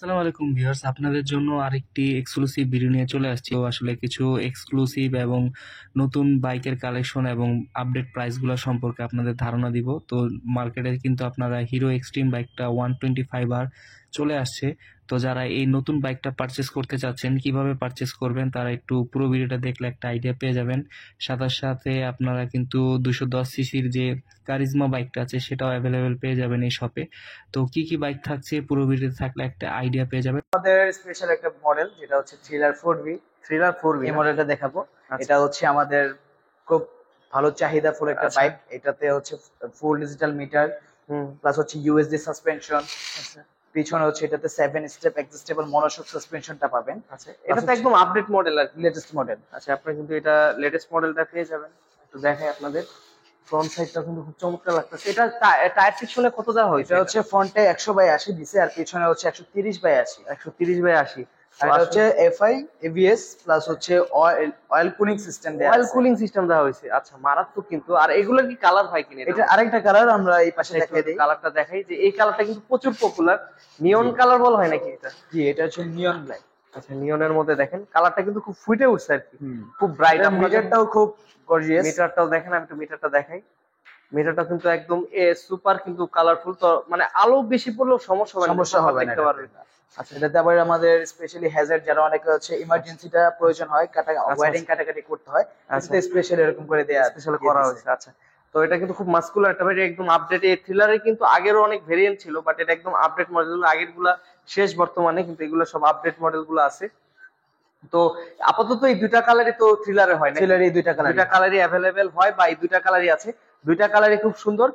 আসসালামু আলাইকুম ভিউয়ার্স, আপনাদের জন্য আরেকটি এক্সক্লুসিভ ভিডিও নিয়ে চলে আসছি। তো আসলে কিছু এক্সক্লুসিভ এবং নতুন বাইকের কালেকশন এবং আপডেট প্রাইসগুলো সম্পর্কে আপনাদের ধারণা দিব। তো মার্কেটে কিন্তু আপনারা হিরো এক্সট্রিম বাইকটা 125R চলে আসছে। তো যারা এই নতুন বাইকটা পারচেস করতে চাচ্ছেন, কিভাবে পারচেস করবেন তারা একটু পুরো ভিডিওটা দেখলে একটা আইডিয়া পেয়ে যাবেন। সাথে সাথে আপনারা কিন্তু 210 সিসির যে কারিজমা বাইকটা আছে সেটাও অ্যাভেলেবেল পেয়ে যাবেন এই শপে। তো কি কি বাইক থাকছে পুরো ভিডিওতে থাকলে একটা আইডিয়া পেয়ে যাবেন। আমাদের স্পেশাল একটা মডেল যেটা হচ্ছে থ্রিলার 4V। থ্রিলার 4V এই না? মডেলটা দেখাবো। আচ্ছা। এটা হচ্ছে আমাদের খুব ভালো চাহিদা ফুল একটা আচ্ছা। বাইক। এটাতে হচ্ছে ফুল ডিজিটাল মিটার, হুম। প্লাস হচ্ছে ইউএসডি সাসপেনশন। আচ্ছা। পিছনে হচ্ছে এটাতে 7 স্টেপ অ্যাডজাস্টেবল মনোশক সাসপেনশনটা পাবেন। আচ্ছা, এটা তো একদম আপডেট মডেল আর কি। Latest model. আচ্ছা, আপনারা কিন্তু এটা লেটেস্ট মডেলটা পেয়ে যাবেন। একটু দেখাই আপনাদের। ফ্রন্ট সাইডটা কিন্তু খুব চমৎকার লাগতেছে। এটা টায়ার পিছনে কত দেওয়া হয়েছে? এটা হচ্ছে ফ্রন্টে 100/80 দিছে, আর পিছনে হচ্ছে 130/80। 130/80। আর এটা হচ্ছে এফআই এবিএস প্লাস হচ্ছে অয়েল কুলিং সিস্টেম দেয়া অয়েল আছে। কুলিং সিস্টেম দেওয়া হয়েছে। আচ্ছা, মারাত্মক কিন্তু। আর এগুলোর কি কালার হয় কিনা? এটা আরেকটা কালার আমরা এই পাশে আচ্ছা, একটু দেখাই দিই। কালারটা দেখাই যে এই কালারটা কিন্তু প্রচুর পপুলার। নিয়ন জি। কালার বলা হয় নাকি এটা? জি, এটা হচ্ছে নিয়ন ব্ল্যাক। আচ্ছা, নিয়নের মধ্যে দেখেন কালারটা কিন্তু খুব ফুটে উঠছে আর কি। খুব ব্রাইট। এটার মিটারটাও খুব গর্জিয়াস। মিটারটাও দেখেন, আমি একটু মিটারটা দেখাই। মিটারটা কিন্তু একদম সুপার কিন্তু কালারফুল। তো মানে আলো বেশি পড়লেও সমস্যা হবে না দেখতে এটাতে। পারবেন। আচ্ছা, এটাতে আবার আমাদের স্পেশালি হ্যাজার্ড যারা অনেকে হচ্ছে ইমার্জেন্সিটা প্রয়োজন হয়, ওয়্যারিং কাটাকাটি করতে হয়, আচ্ছা, এটাতে স্পেশালি এরকম করে দেয়া স্পেশাল দিয়ে করা দিছে। হয়েছে। আচ্ছা, তো এটা কিন্তু খুব মাস্কুলার একটা বাইক, একদম আপডেট। এই থ্রিলারের কিন্তু আগেরও অনেক ভেরিয়েন্ট ছিল, বাট এটা একদম আপডেট মডেল। আগের গুলা শেষ, বর্তমানে কিন্তু এগুলো সব আপডেট মডেল গুলো আছে। তো আপাতত এই দুইটা কালারই তো থ্রিলারে হয় না? থ্রিলার এই দুইটা কালার। দুইটা কালারই অ্যাভেলেবেল হয়, বা এই দুইটা কালারই আছে। দুইটা কালারই খুব সুন্দর।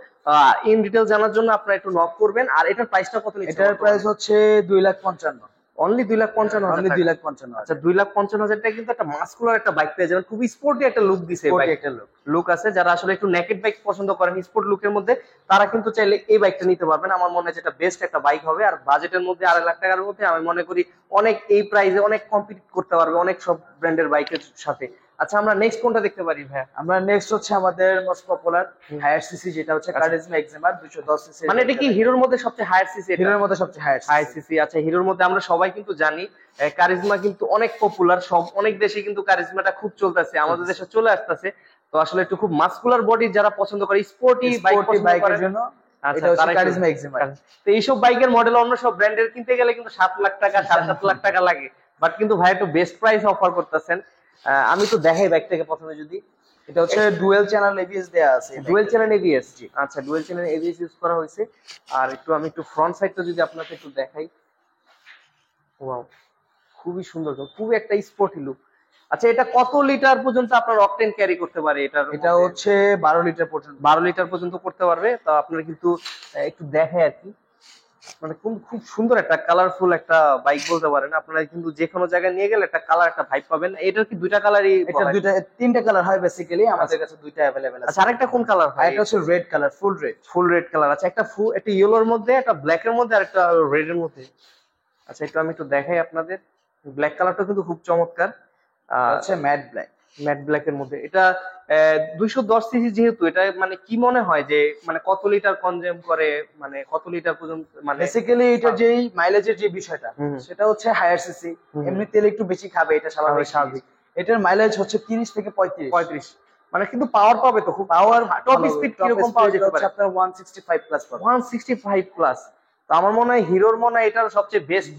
ইন ডিটেল জানার জন্য আপনারা একটু নক করবেন। আর এটার প্রাইসটা কত নিচ্ছে? এটার প্রাইস হচ্ছে 2,55,000। অনলি 2,55,000 অনলি টাকা। 2,55,000। আচ্ছা, 2,55,000 টাকা কিন্তু একটা মাস্কুলার একটা বাইক পেয়ে যাবেন। খুব স্পোর্টি একটা লুক দিছে এই স্পোর্টি বাইক। একটা লুক। লুক আছে, যারা আসলে একটু নেকেড বাইক পছন্দ করেন স্পোর্ট লুকের মধ্যে, তারা কিন্তু চাইলে এই বাইকটা নিতে পারবেন। আমার মনে হয় যেটা বেস্ট একটা বাইক হবে। আর বাজেটের মধ্যে 2.5 লাখ টাকার মধ্যে আমি মনে করি অনেক এই প্রাইসে অনেক কম্পিট করতে পারবে অনেক সব ব্র্যান্ডের বাইকের সাথে। আচ্ছা, আমরা নেক্সট কোনটা দেখতে পারি ভাইয়া? আমরা নেক্সট হচ্ছে আমাদের মোস্ট পপুলার হায়ার সিসি, যেটা হচ্ছে আচ্ছা। Karizma XMR 210 CC. মানে এটা কি হিরোর মধ্যে সবচেয়ে হায়ার সিসি? হিরোর মধ্যে সবচেয়ে হায়ার হাই সিসি। সিসি। আচ্ছা, হিরোর মধ্যে আমরা সবাই কিন্তু জানি কারিজমা কিন্তু অনেক পপুলার। সব অনেক দেশে কিন্তু কারিজমাটা খুব চলতেছে, আমাদের দেশে চলে আসতেছে। তো আসলে একটু খুব মাস্কুলার বডি যারা পছন্দ করে, স্পোর্টি বাইক স্পোর্টি পছন্দ বাইকের করে। জন্য আচ্ছা, এটা হচ্ছে তারাই কারিজমা চলবে। এক্সিমার। তো এইসব বাইকের মডেল অন্য সব ব্র্যান্ডের কিনতে গেলে কিন্তু 7 লাখ টাকা 7.5 লাখ টাকা লাগে। বাট কিন্তু ভাই একটু বেস্ট প্রাইস অফার করতেছেন। আমি তো দেখাই বাইকটাকে প্রথমে। যদি এটা হচ্ছে ডুয়েল চ্যানেল এবিএস দেয়া আছে। Dual channel ABS. আচ্ছা, ডুয়েল চ্যানেল এবিএস ইউজ করা হয়েছে। আর আমি একটু ফ্রন্ট সাইডটা যদি আপনাকে একটু দেখাই। ওয়াও, খুবই সুন্দর, খুবই একটা স্পোর্টি লুক। আচ্ছা, এটা কত লিটার পর্যন্ত আপনার অকটেন ক্যারি করতে পারে? এটা হচ্ছে 12 লিটার পর্যন্ত। 12 লিটার পর্যন্ত করতে পারবে। তো আপনারা কিন্তু একটু দেখায় আর কি। মানে খুব খুব সুন্দর একটা কালারফুল একটা বাইক বলতে পারেন। আপনারা কিন্তু যে কোনো জায়গায় নিয়ে গেলে একটা কালার একটা ভাইব পাবেন। এটার কি দুইটা কালারই? এটা দুইটা তিনটা কালার হয় বেসিক্যালি, আমাদের কাছে দুইটা अवेलेबल আছে। আচ্ছা, আরেকটা কোন কালার হয়? এটা হচ্ছে রেড কালার, ফুল রেড। ফুল রেড কালার। আচ্ছা, একটা ইয়েলোর মধ্যে, একটা ব্ল্যাক এর মধ্যে, আর একটা রেড এর মধ্যে। আচ্ছা, আমি একটু দেখাই আপনাদের। ব্ল্যাক কালারটা কিন্তু খুব চমৎকার। হচ্ছে ম্যাট ব্ল্যাক। ম্যাট ব্ল্যাক এর মধ্যে এটা 210 সিসি যেহেতু, এটা মানে কি মনে হয় যে মানে কত লিটার কনজিউম করে, মানে কত লিটার পর্যন্ত? মানে বেসিক্যালি এটা যেই মাইলেজের যে বিষয়টা, হুম। সেটা হচ্ছে হায়ার সিসি। হুম। এমনি তেল একটু বেশি খাবে, এটা স্বাভাবিক। স্বাভাবিক। এটার মাইলেজ হচ্ছে 30 থেকে 35। 35। মানে কিন্তু পাওয়ার পাবে তো খুব। পাওয়ার টপ স্পিড কিরকম পাওয়া যেতে পারে? আপনার 165 প্লাস পাবে। 165 প্লাস। তো আমার মনে হয় হিরোর মনে হয় এটার সবচেয়ে বেস্ট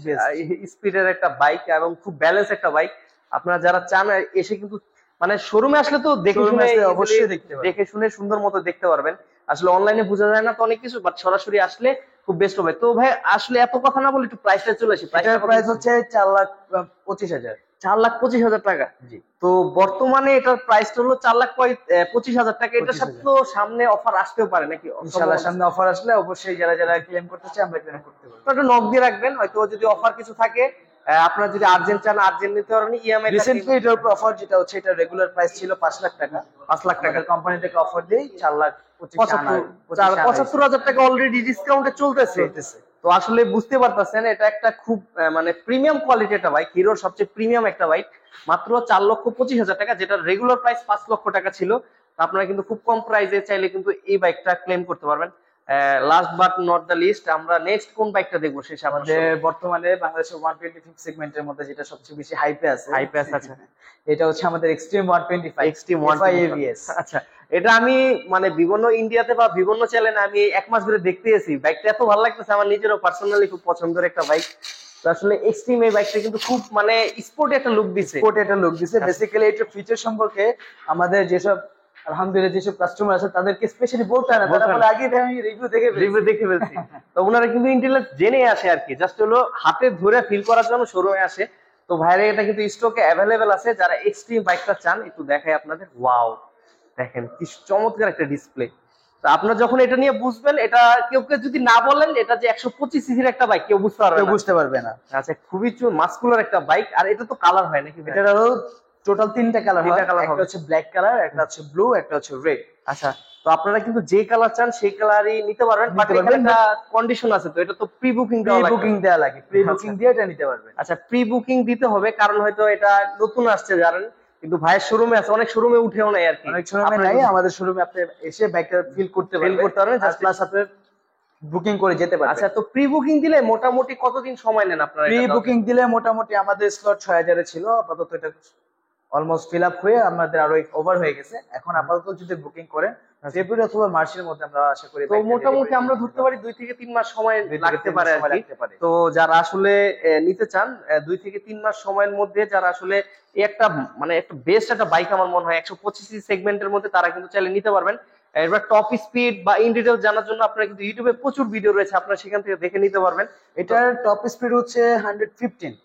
স্পিডের একটা বাইক এবং খুব ব্যালেন্স একটা বাইক। আপনারা যারা চান এসে কিন্তু মানে শোরুমে আসলে তো দেখে Showroom শুনে আসলে অবশ্যই দেখতে পারবেন। দেখে শুনে সুন্দর মতো দেখতে পারবেন। আসলে অনলাইনে বোঝা যায় না তো অনেক কিছু, বাট সরাসরি আসলে খুব বেস্ট হবে। তো ভাই আসলে এত কথা না বলে একটু প্রাইসটা চলে আসি। এটার প্রাইস হচ্ছে 4,25,000। 4,25,000 টাকা। জি। তো বর্তমানে এটার প্রাইসটা হলো 4,25,000 টাকা। এটার সাথে তো সামনে অফার আসতেও পারে নাকি? ইনশাআল্লাহ সামনে অফার আসলে অবশ্যই যারা যারা ক্লেম করতে চায় আমরা ক্লেম করতে পারবো। তো একটু নক দিয়ে রাখবেন, হয়তো যদি অফার কিছু থাকে। আপনারা যদি আর্জেন্ট চান আর্জেন্ট নিতে পারবেন। ইএমআই রিসেন্টলি এটার উপর অফার যেটা হচ্ছে, এটা রেগুলার প্রাইস ছিল 5 লাখ টাকা। 5 লাখ টাকা। কোম্পানি থেকে অফার দেই 75,000 টাকা অলরেডি ডিসকাউন্টে চলতেছে। তো আসলে বুঝতে পারতেছেন এটা একটা খুব মানে প্রিমিয়াম কোয়ালিটি একটা বাইক, হিরোর সবচেয়ে প্রিমিয়াম একটা বাইক। মাত্র 4,25,000 টাকা, যেটা রেগুলার প্রাইস 5 লক্ষ টাকা ছিল। তো আপনারা কিন্তু খুব কম প্রাইসে চাইলে কিন্তু এই বাইকটা ক্লেম করতে পারবেন। Last but not the least, আমরা নেক্সট কোন বাইকটা দেখবো শেষে আমাদের বর্তমানে বাংলাদেশের 125 সেগমেন্টের মধ্যে যেটা সবচেয়ে বেশি হাইপে আছে, আচ্ছা এটা হচ্ছে আমাদের এক্সট্রিম 125 এক্সট্রিম FI ABS। আচ্ছা, এটা আমি মানে বিভিন্ন ইন্ডিয়াতে বা বিভিন্ন চ্যানেলে আমি 1 মাস ধরে দেখতে এসেছি, বাইকটা এত ভালো লাগতেছে, আমার নিজেরও পার্সোনালি খুব পছন্দের একটা বাইক। তো আসলে এক্সট্রিম এই বাইকটা কিন্তু খুব মানে স্পোর্টি একটা লুক দিছে। বেসিক্যালি এটা ফিচার সম্পর্কে আমাদের যেসব আলহামদুলিল্লাহ যেসব কাস্টমার আছে তাদেরকে স্পেশালি বলতে হয় না, তারা বলে আগে আমি রিভিউ দেখে ফেলছি। তো ওনারা কিন্তু ইন্টেলিজেন্স জেনে আসে আর কি, জাস্ট হলো হাতে ধরে ফিল করার জন্য শোরুমে আসে। তো ভাইরা এটা কিন্তু স্টকে অ্যাভেলেবেল আছে, যারা এক্সট্রিম বাইকটা চান একটু দেখাই আপনাদের। ওয়াও, দেখেন কি চমৎকার একটা ডিসপ্লে। তো আপনারা যখন এটা নিয়ে বুঝবেন, এটা কেউ যদি না বলেন এটা যে 125 সিসির একটা বাইক, কেউ বুঝতে পারবে না। আচ্ছা, খুবই মাস্কুলার একটা বাইক। আর এটা তো কালার হয় নাকি? এটা হলো টোটাল 3টা কালার হয়, একটা হচ্ছে ব্ল্যাক কালার, একটা হচ্ছে ব্লু, একটা হচ্ছে রেড। আচ্ছা, তো আপনারা কিন্তু যে কালার চান সেই কালারই নিতে পারবেন, বাট এখানে একটা কন্ডিশন আছে। তো এটা তো প্রি বুকিং দেওয়া লাগে, প্রি বুকিং দিয়ে এটা নিতে পারবেন। আচ্ছা, প্রি বুকিং দিতে হবে, কারণ হয়তো এটা নতুন আসছে জানেন, কিন্তু ভাইয়ের শোরুমে আছে, অনেক শোরুমে উঠেও নাই আর কি। অনেক শোরুমে নাই, আমাদের শোরুমে আপনি এসে বাইকটা ফিল করতে পারবেন, জাস্ট প্লাস আপনি বুকিং করে যেতে পারবেন। আচ্ছা, তো প্রি বুকিং দিলে মোটামুটি কতদিন সময় নেন আপনারা? প্রি বুকিং দিলে মোটামুটি আমাদের স্লট 6000 এ ছিল, আপাতত এটা অলমোস্ট ফিল আপ হয়ে আমাদের আরো ওভার হয়ে গেছে। এখন আপাতত যদি বুকিং করেন ফেব্রুয়ারি অথবা মার্চের মধ্যে আমরা আশা করি। তো মোটামুটি আমরা ধরতে পারি 2 থেকে 3 মাস সময় লাগতে পারে আর কি। তো যারা আসলে নিতে চান 2 থেকে 3 মাস সময়ের মধ্যে, যারা আসলে একটা মানে একটা বেস্ট একটা বাইক আমার মনে হয় 125 সি সেগমেন্টের মধ্যে, তারা কিন্তু চাইলে নিতে পারবেন। এবার টপ স্পিড বা ইন ডিটেইল জানার জন্য আপনারা কিন্তু ইউটিউবে প্রচুর ভিডিও রয়েছে, আপনারা সেখান থেকে দেখে নিতে পারবেন। এটার টপ স্পিড হচ্ছে 115,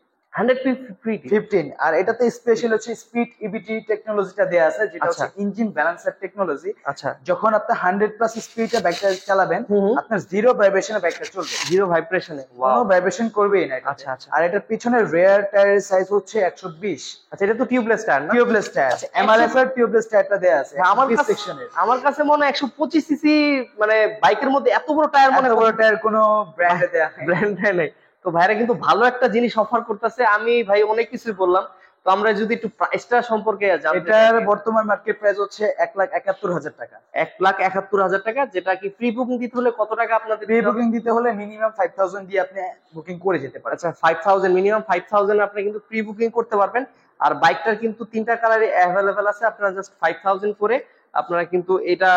আর এটাতে স্পেশাল হচ্ছে স্পিড ইবিটি টেকনোলজিটা দেয়া আছে, যেটা হচ্ছে ইঞ্জিন ব্যালেন্সার টেকনোলজি। আচ্ছা, যখন আপনি 100+ স্পিডে বাইকটা চালাবেন, আপনার জিরো ভাইব্রেশনে বাইকটা চলবে, জিরো ভাইব্রেশনে, কোনো ভাইব্রেশন করবেই না। আচ্ছা আচ্ছা। আর এটার পিছনে রিয়ার টায়ারের সাইজ হচ্ছে 120। আচ্ছা, এটা তো টিউবলেস টায়ার না? টিউবলেস টায়ার, এমআরএফ এর টিউবলেস টায়ারটা দেয়া আছে আমার কাছে মনে হয় 125 সিসি মানে বাইকের মধ্যে এত বড় টায়ার, মনে বড় টায়ার কোনো ব্র্যান্ডে দেয়া নেই। তো ভাইরা কিন্তু ভালো একটা জিনিস অফার করতেছে। আমি ভাই অনেক কিছুই বললাম, তো আমরা যদি একটু প্রাইসটা সম্পর্কে জানতে, এটার বর্তমান মার্কেট প্রাইস হচ্ছে 1,71,000 টাকা। 1,71,000 টাকা, যেটা কি প্রি বুকিং দিতে হলে কত টাকা আপনাদের? প্রি বুকিং দিতে হলে মিনিমাম 5000 দিয়ে আপনি বুকিং করে যেতে পারেন। আচ্ছা, 5000, মিনিমাম 5000 আপনি কিন্তু প্রি বুকিং করতে পারবেন। আর বাইকটার কিন্তু 3টা কালারে অ্যাভেলেবেল আছে, আপনারা জাস্ট 5000 করে আপনারা কিন্তু এটা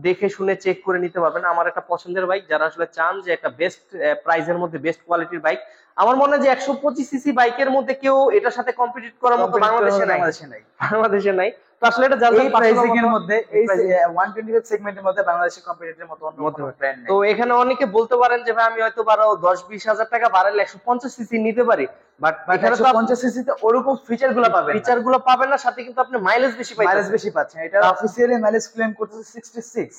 দেখে শুনে চেক করে নিতে পারবেন। আমার একটা পছন্দের বাইক, যারা আসলে চান যে একটা বেস্ট প্রাইসের মধ্যে বেস্ট কোয়ালিটির বাইক, আমার মনে হয় যে 125 সিসি বাইকের মধ্যে কেউ এটার সাথে কম্পিটিট করার মতো বাংলাদেশে নাই। তো আসলে এটা এই প্রাইসিং এর মধ্যে, এই 125 সেগমেন্টের মধ্যে বাংলাদেশের কম্পিটিটরের মতো অন্য কোনো ব্র্যান্ড নেই। তো এখানে অনেকে বলতে পারেন যে ভাই আমি হয়তো 10-20 হাজার টাকা বাড়ালে 150 সিসি নিতে পারি, বাট এখানে তো 150 সিসি তে ওরকম ফিচারগুলো পাবেন না, সাথে কিন্তু আপনি মাইলেজ বেশি পাচ্ছেন। এটা অফিশিয়ালি মাইলেজ ক্লেম করতেছে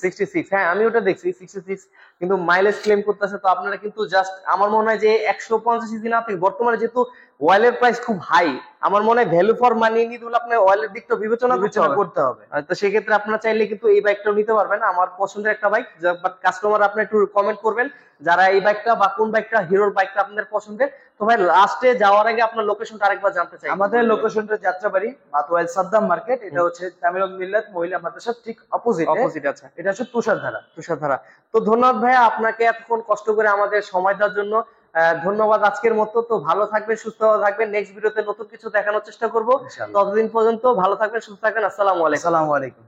66। হ্যাঁ, আমি ওটা দেখছি 66, কিন্তু মাইলেজ ক্লেম করতেছে। তো আপনারা কিন্তু জাস্ট, আমার মনে হয় যে 150 সিসি না থেকে, বর্তমানে যেহেতু অয়েলের প্রাইস খুব হাই, আমার মনে হয় ভ্যালু ফর মানি নিতে হলে আপনার অয়েলের দিকটা বিবেচনা করতে হবে। তো সেক্ষেত্রে আপনারা চাইলে কিন্তু এই বাইকটাও নিতে পারবেন। আমার পছন্দের একটা বাইক, বাট কাস্টমার আপনি একটু কমেন্ট করবেন যারা এই বাইকটা বা কোন বাইকটা, হিরোর বাইকটা আপনাদের পছন্দের। তো ভাই লাস্টে যাওয়ার আগে আপনার লোকেশনটা আরেকবার জানতে চাই। আমাদের লোকেশনটা যাত্রাবাড়ি মাতোয়াইল সাদ্দাম মার্কেট, এটা হচ্ছে তামিল মিল্লাত মহিলা মাদ্রাসার ঠিক অপোজিট। আচ্ছা, এটা হচ্ছে তুষারধারা। তো ধন্যবাদ ভাইয়া আপনাকে এতক্ষণ কষ্ট করে আমাদের সময় দেওয়ার জন্য। ধন্যবাদ আজকের মতো। তো ভালো থাকবেন, সুস্থ থাকবেন, নেক্সট ভিডিওতে নতুন কিছু দেখানোর চেষ্টা করব। ততদিন পর্যন্ত ভালো থাকবেন, সুস্থ থাকবেন। আসসালামু আলাইকুম।